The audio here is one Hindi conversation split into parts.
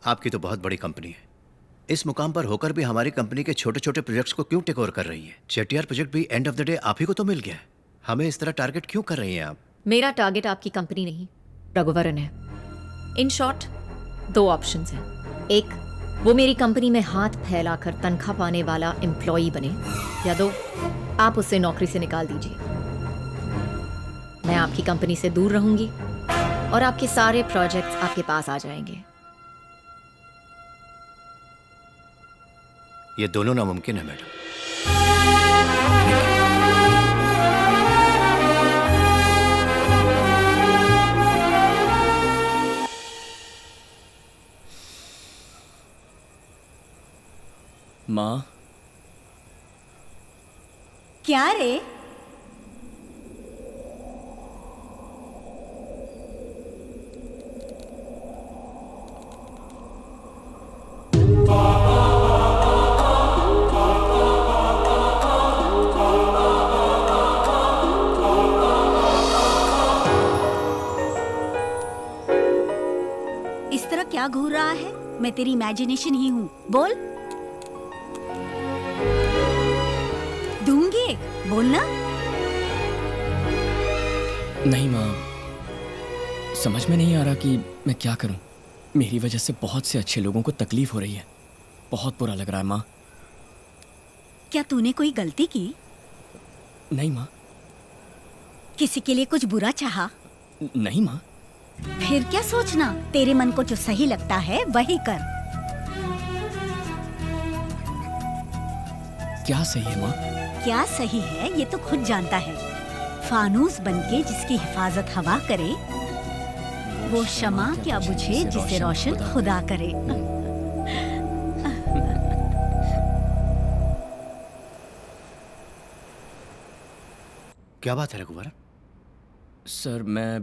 आपकी तो बहुत बड़ी कंपनी है, इस मुकाम पर होकर भी हमारी कंपनी के छोटे छोटे प्रोजेक्ट्स को क्यों टेक ओवर कर रही है? चेटियार प्रोजेक्ट भी एंड ऑफ द डे आप ही को तो मिल गया है, हमें इस तरह टारगेट क्यों कर रही हैं आप? मेरा टारगेट आपकी कंपनी नहीं, रघुवरन है। इन शॉर्ट, 2 ऑप्शंस हैं। एक, वो मेरी कंपनी में हाथ फैलाकर तनख्वाह पाने वाला एम्प्लॉई बने, या 2, आप उसे नौकरी से निकाल दीजिए। मैं आपकी कंपनी से दूर रहूंगी और आपके सारे प्रोजेक्ट्स आपके पास आ जाएंगे। ये दोनों नामुमकिन है मैडम। माँ, क्या रे? इस तरह क्या घूर रहा है? मैं तेरी इमेजिनेशन ही हूँ। बोल। दूंगी, बोलना। नहीं माँ, समझ में नहीं आ रहा कि मैं क्या करूं। मेरी वजह से बहुत से अच्छे लोगों को तकलीफ हो रही है। बहुत बुरा लग रहा है माँ। क्या तूने कोई गलती की? नहीं माँ। किसी के लिए कुछ बुरा चाहा? नहीं माँ। फिर क्या सोचना, तेरे मन को जो सही लगता है वही कर। क्या सही है माँ? क्या सही है ये तो खुद जानता है। फानूस बनके जिसकी हिफाजत हवा करे, वो शमा क्या बुझे जिसे रोशन खुदा करे। क्या बात है रघुवरन? सर, मैं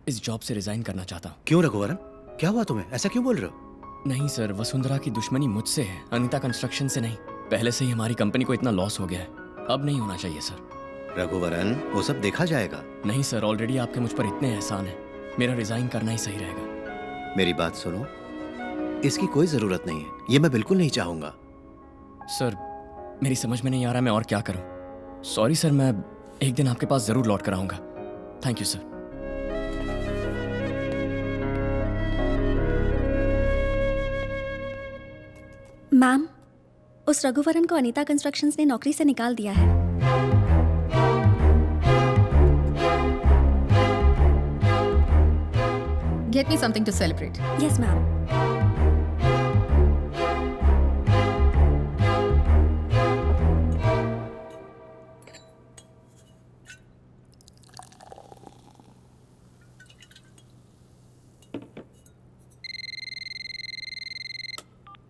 इस जॉब से रिजाइन करना चाहता हूँ। क्यों रघुवरन, क्या हुआ तुम्हें? ऐसा क्यों बोल रहे हो? नहीं सर, वसुंधरा की दुश्मनी मुझसे है, अनीता कंस्ट्रक्शन से नहीं। पहले से ही हमारी कंपनी को इतना लॉस हो गया है, अब नहीं होना चाहिए सर। रघुवरन, वो सब देखा जाएगा। नहीं सर, ऑलरेडी आपके मुझ पर इतने एहसान है, मेरा रिजाइन करना ही सही रहेगा। मेरी बात सुनो, इसकी कोई जरूरत नहीं है, ये मैं बिल्कुल नहीं चाहूंगा। सर, मेरी समझ में नहीं आ रहा मैं और क्या करूं। सॉरी सर, मैं एक दिन आपके पास जरूर लौट कर आऊंगा। Thank you sir. मैम, उस रघुवरन को अनीता कंस्ट्रक्शंस ने नौकरी से निकाल दिया है। Get me something to celebrate. Yes ma'am.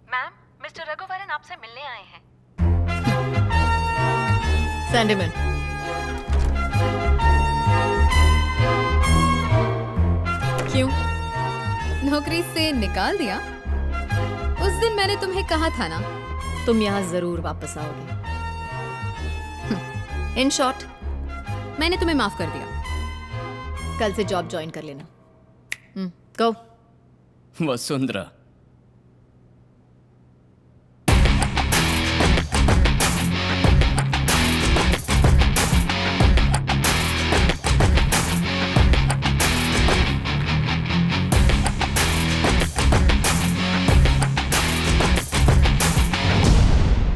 Ma'am, mister Raghuvaran आपसे मिलने आए हैं। Send him in. क्यों? नौकरी से निकाल दिया? उस दिन मैंने तुम्हें कहा था ना। तुम यहाँ जरूर वापस आओगे। इन शॉर्ट, मैंने तुम्हें माफ कर दिया। कल से जॉब ज्वाइन कर लेना। गो। वसुंधरा,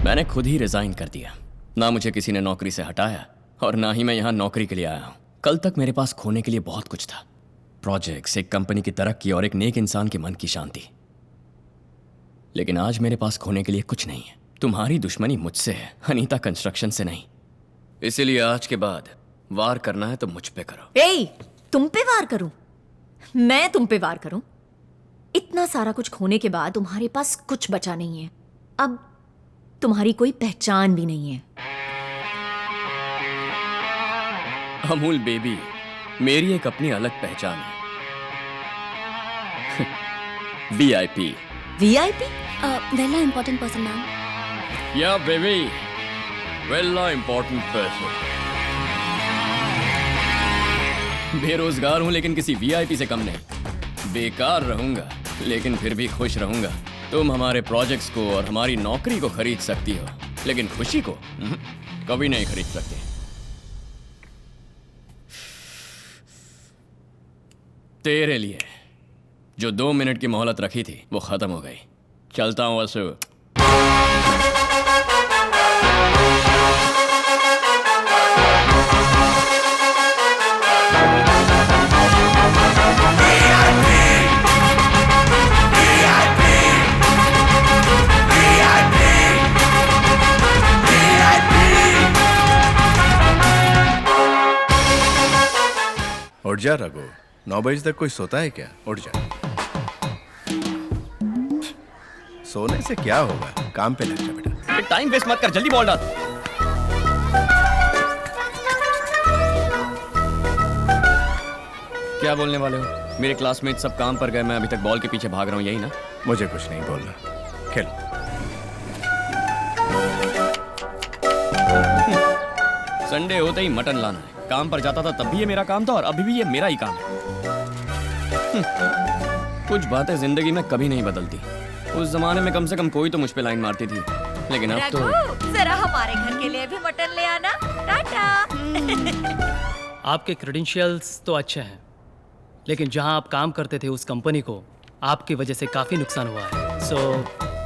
मैंने खुद ही रिजाइन कर दिया। ना मुझे किसी ने नौकरी से हटाया और ना ही मैं यहाँ नौकरी के लिए आया हूँ। कल तक मेरे पास खोने के लिए बहुत कुछ था, प्रोजेक्ट्स, एक कंपनी की तरक्की और एक नेक इंसान के मन की शांति। लेकिन आज मेरे पास खोने के लिए कुछ नहीं है। तुम्हारी दुश्मनी मुझसे है, अनीता कंस्ट्रक्शन से नहीं। इसीलिए आज के बाद वार करना है तो मुझ पे करो। ए, तुम पे वार करूं? मैं तुम पे वार करूं? इतना सारा कुछ खोने के बाद तुम्हारे पास कुछ बचा नहीं है। अब तुम्हारी कोई पहचान भी नहीं है। अमूल बेबी, मेरी एक अपनी अलग पहचान है। VIP। VIP? वेला इम्पोर्टेंट पर्सन मैम। या बेबी, वेला इंपॉर्टेंट पर्सन। बेरोजगार हूं लेकिन किसी VIP से कम नहीं। बेकार रहूंगा लेकिन फिर भी खुश रहूंगा। तुम हमारे प्रोजेक्ट्स को और हमारी नौकरी को खरीद सकती हो, लेकिन खुशी को कभी नहीं खरीद सकती। तेरे लिए जो 2 मिनट की मोहलत रखी थी वो खत्म हो गई। चलता हूं वसु। उठ जा रघु, 9 बजे तक कोई सोता है क्या? उठ जा। सोने से क्या होगा, काम पे लग जा बेटा। टाइम वेस्ट मत कर, जल्दी बॉल डाल। क्या बोलने वाले हो? मेरे क्लासमेट सब काम पर गए, मैं अभी तक बॉल के पीछे भाग रहा हूँ, यही ना? मुझे कुछ नहीं बोलना, खेलो। संडे होते ही मटन लाना है। काम पर जाता था तब भी ये मेरा काम था और अभी भी ये मेरा ही काम है। कुछ बातें जिंदगी में कभी नहीं बदलती। उस जमाने में कम से कम कोई तो मुझ पे लाइन मारती थी, लेकिन अब तो जरा हमारे घर के लिए भी मटन ले आना। टाटा। आपके क्रेडेंशियल्स तो अच्छे हैं, लेकिन जहां आप काम करते थे उस कंपनी को आपकी वजह से काफी नुकसान हुआ है। So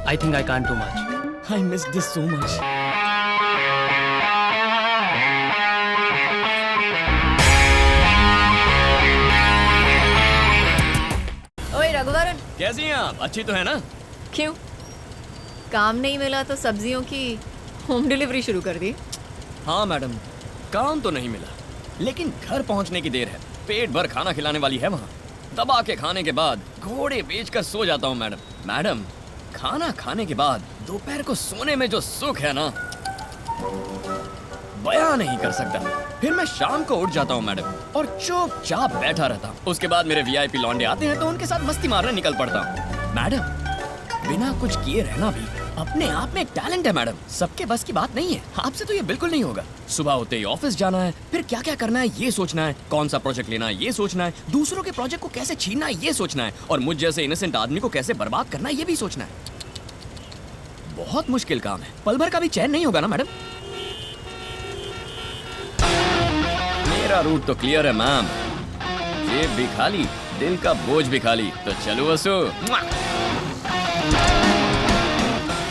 I think I can't do much. I miss this so much. ओए रघुवरन, कैसी हैं आप? अच्छी तो है ना? क्यों? काम नहीं मिला तो सब्जियों की होम डिलीवरी शुरू कर दी? हाँ मैडम, काम तो नहीं मिला, लेकिन घर पहुंचने की देर है। पेट भर खाना खिलाने वाली है वहाँ। दबा के खाने के बाद घोड़े बेचकर सो जाता हूँ मैडम। मैडम, खाना खाने के बाद दोपहर को सोने में जो सुख है ना, बयां नहीं कर सकता। फिर मैं शाम को उठ जाता हूँ मैडम और चुपचाप बैठा रहता हूँ। उसके बाद मेरे वीआईपी लौंडे आते हैं तो उनके साथ मस्ती मारने निकल पड़ता हूँ। मैडम, बिना कुछ किए रहना भी अपने आप में एक टैलेंट है मैडम। सबके बस की बात नहीं है। आपसे तो ये बिल्कुल नहीं होगा। सुबह होते ही ऑफिस जाना है, फिर क्या क्या करना है ये सोचना है, कौन सा प्रोजेक्ट लेना है ये सोचना है, दूसरों के प्रोजेक्ट को कैसे छीनना है ये सोचना है, और मुझ जैसे इनोसेंट आदमी को कैसे बर्बाद करना है ये भी सोचना है। बहुत मुश्किल काम है। पल भर का भी चैन नहीं होगा ना मैडम। मेरा रूट तो क्लियर है मैम। जेब भी खाली, दिल का बोझ भी खाली। तो चलो वसु।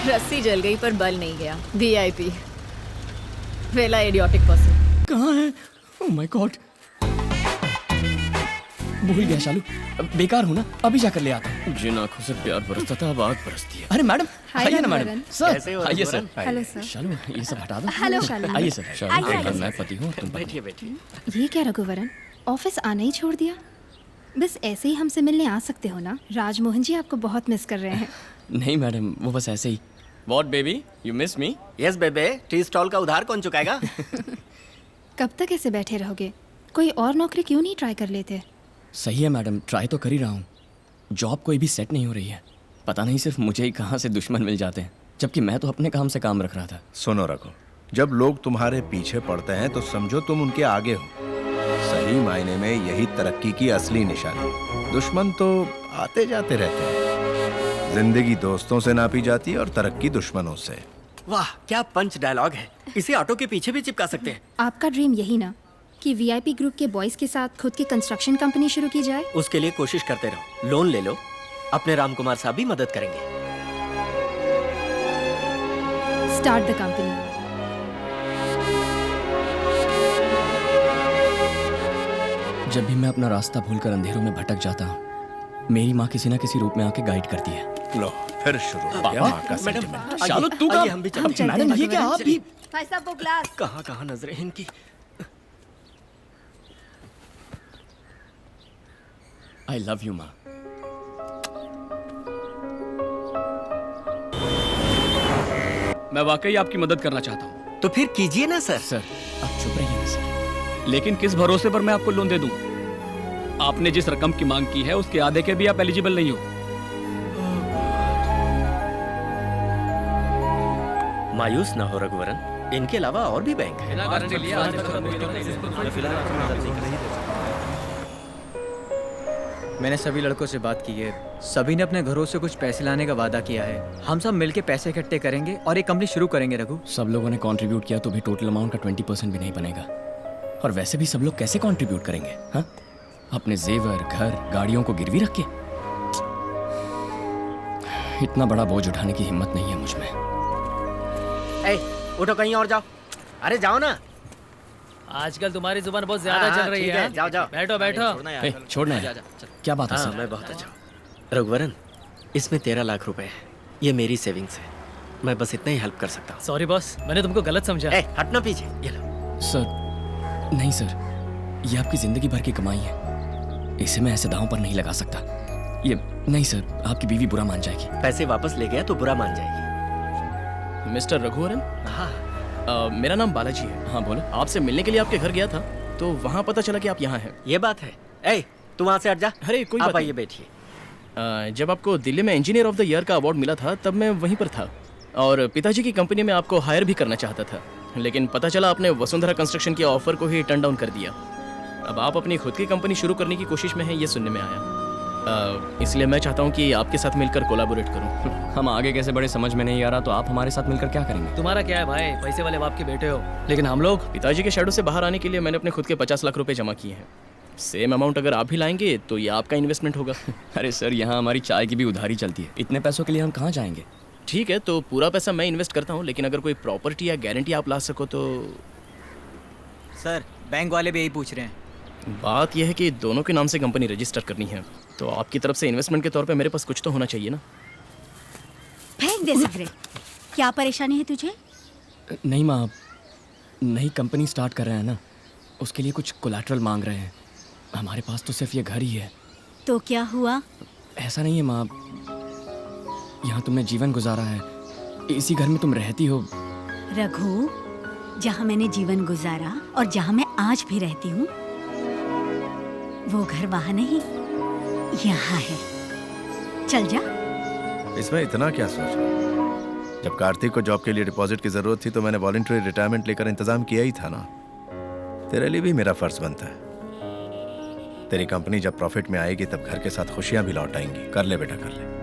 रस्सी जल गई पर बल नहीं गया। वीआईपी वेला इडियोटिक पर्सन। कहाँ है? ओह माय गॉड, भूल गया शालू। बेकार हूँ ना, अभी जाकर ले आता हूँ। जिन आंखों से प्यार बरसता था अब आग बरसती है। अरे मैडम, आइए ना मैडम। सर आइए सर। Hello sir. शालू, ये सब हटा दो। हेलो शालू। आइए सर। शालू, मैं पति हूँ, तुम बैठिए। ये क्या रघुवरन, ऑफिस आना ही छोड़ दिया? बस ऐसे ही हमसे मिलने आ सकते हो ना? राजमोहन जी आपको बहुत मिस कर रहे हैं। नहीं मैडम, वो बस ऐसे ही। What baby? You miss me? Yes बेबे, टी स्टॉल का उधार कौन चुकाएगा? कब तक ऐसे बैठे रहोगे? कोई और नौकरी क्यों नहीं ट्राई कर लेते? सही है मैडम, ट्राई तो कर ही रहा हूँ। जॉब कोई भी सेट नहीं हो रही है। पता नहीं सिर्फ मुझे ही कहाँ से दुश्मन मिल जाते हैं, जबकि मैं तो अपने काम से काम रख रहा था। सुनो रघु, जब लोग तुम्हारे पीछे पड़ते हैं तो समझो तुम उनके आगे हो। सही मायने में यही तरक्की की असली निशानी। दुश्मन तो आते जाते रहते हैं। जिंदगी दोस्तों से नापी जाती है और तरक्की दुश्मनों से। वाह, क्या पंच डायलॉग है। इसे ऑटो के पीछे भी चिपका सकते हैं। आपका ड्रीम यही ना कि वीआईपी ग्रुप के बॉयज के साथ खुद की कंस्ट्रक्शन कंपनी शुरू की जाए? उसके लिए कोशिश करते रहो, लोन ले लो, अपने राम कुमार साहब भी मदद करेंगे। Start the company. जब भी मैं अपना रास्ता भूलकर अंधेरों में भटक जाता हूँ, मेरी माँ किसी ना किसी रूप में आके गाइड करती है। लो फिर शुरू हो गया माँ का सेंटिमेंट। शालू, तू आइए, कब? हम भी चलते हैं। मैडम, ये क्या आप भी? भाई साहब वो ग्लास। कहाँ कहाँ नजरें इनकी। आई लव यू माँ। मैं वाकई आपकी मदद करना चाहता हूँ। तो फिर कीजिए ना सर। सर, आप चुप रहिए ना सर। लेकिन किस भरोसे पर मैं आपको लोन दे दूं? आपने जिस रकम की मांग की है उसके आधे के भी आप एलिजिबल नहीं हो। मायूस ना हो रघुवरन, इनके अलावा और भी बैंक है। मैंने सभी लड़कों से बात की है, सभी ने अपने घरों से कुछ पैसे लाने का वादा किया है। हम सब मिलके पैसे इकट्ठे करेंगे और एक कंपनी शुरू करेंगे रघु। सब लोगों ने कंट्रीब्यूट किया तो भी टोटल अमाउंट का 20% भी नहीं बनेगा। और वैसे भी सब लोग कैसे कंट्रीब्यूट करेंगे? हाँ, अपने जेवर, घर, गाड़ियों को गिरवी रख के? इतना बड़ा बोझ उठाने की हिम्मत नहीं है मुझ में। ए, उठो कहीं और जाओ। अरे जाओ ना। आजकल तुम्हारी जुबान बहुत ज्यादा चल रही ठीक है। जाओ जाओ। बैठो बैठो। छोड़ना है। क्या बात है हाँ, सर? मैं बहुत अच्छा हूँ। रघुवरन, इसमें 13 लाख रुपए है। ये मेरी सेविंग्स है। मैं बस इतना ही हेल्प कर सकता हूँ। सॉरी बॉस, मैंने तुमको गलत समझा। ए, हटना पीछे। ये लो। सर, नहीं सर, ये आपकी जिंदगी भर की कमाई है, इसे मैं ऐसे दांव पर नहीं लगा सकता। ये नहीं सर, आपकी बीवी बुरा मान जाएगी। पैसे वापस ले गया तो बुरा मान जाएगी। मिस्टर रघुवरन, हाँ, मेरा नाम बालाजी है। हाँ बोलो। आपसे मिलने के लिए आपके घर गया था, तो वहाँ पता चला कि आप यहाँ हैं। ये बात है। ए, तू वहाँ से हट जा। अरे कोई आप बात आइए, नहीं। बैठिए। जब आपको दिल्ली में इंजीनियर ऑफ द ईयर का अवार्ड मिला था तब मैं वहीं पर था और पिताजी की कंपनी में आपको हायर भी करना चाहता था, लेकिन पता चला आपने वसुंधरा कंस्ट्रक्शन के ऑफर को ही टर्न डाउन कर दिया। अब आप अपनी खुद की कंपनी शुरू करने की कोशिश में हैं, ये सुनने में आया। इसलिए मैं चाहता हूँ कि आपके साथ मिलकर कोलैबोरेट करूँ। हम आगे कैसे बढ़े समझ में नहीं आ रहा, तो आप हमारे साथ मिलकर क्या करेंगे? तुम्हारा क्या है भाई, पैसे वाले बाप के बेटे हो, लेकिन हम लोग पिताजी के शैडो से बाहर आने के लिए मैंने अपने खुद के 50 लाख रुपए जमा किए हैं। सेम अमाउंट अगर आप भी लाएंगे तो ये आपका इन्वेस्टमेंट होगा। अरे सर, यहाँ हमारी चाय की भी उधारी चलती है, इतने पैसों के लिए हम कहाँ जाएंगे? ठीक है, तो पूरा पैसा मैं इन्वेस्ट करता हूँ, लेकिन अगर कोई प्रॉपर्टी या गारंटी आप ला सको तो। सर, बैंक वाले भी यही पूछ रहे हैं। बात यह है कि दोनों के नाम से कंपनी रजिस्टर करनी है, तो आपकी तरफ से इन्वेस्टमेंट के तौर पे मेरे पास कुछ तो होना चाहिए ना। फेंक दे सिगरेट। क्या परेशानी है तुझे? नहीं माँ, नई कंपनी स्टार्ट कर रहे हैं ना, उसके लिए कुछ कोलैटरल मांग रहे हैं। हमारे पास तो सिर्फ ये घर ही है। तो क्या हुआ? ऐसा नहीं है माँ, यहाँ तुमने जीवन गुजारा है, इसी घर में तुम रहती हो। रघु, जहाँ मैंने जीवन गुजारा और जहाँ मैं आज भी रहती हूँ, वो घर वहाँ नहीं, यहाँ है। चल जा। इसमें इतना क्या सोच रहा हूं? जब कार्तिक को जॉब के लिए डिपॉजिट की जरूरत थी तो मैंने वॉलंटरी रिटायरमेंट लेकर इंतजाम किया ही था ना। तेरे लिए भी मेरा फर्ज बनता है। तेरी कंपनी जब प्रॉफिट में आएगी तब घर के साथ खुशियां भी लौट आएंगी। कर ले बेटा, कर ले।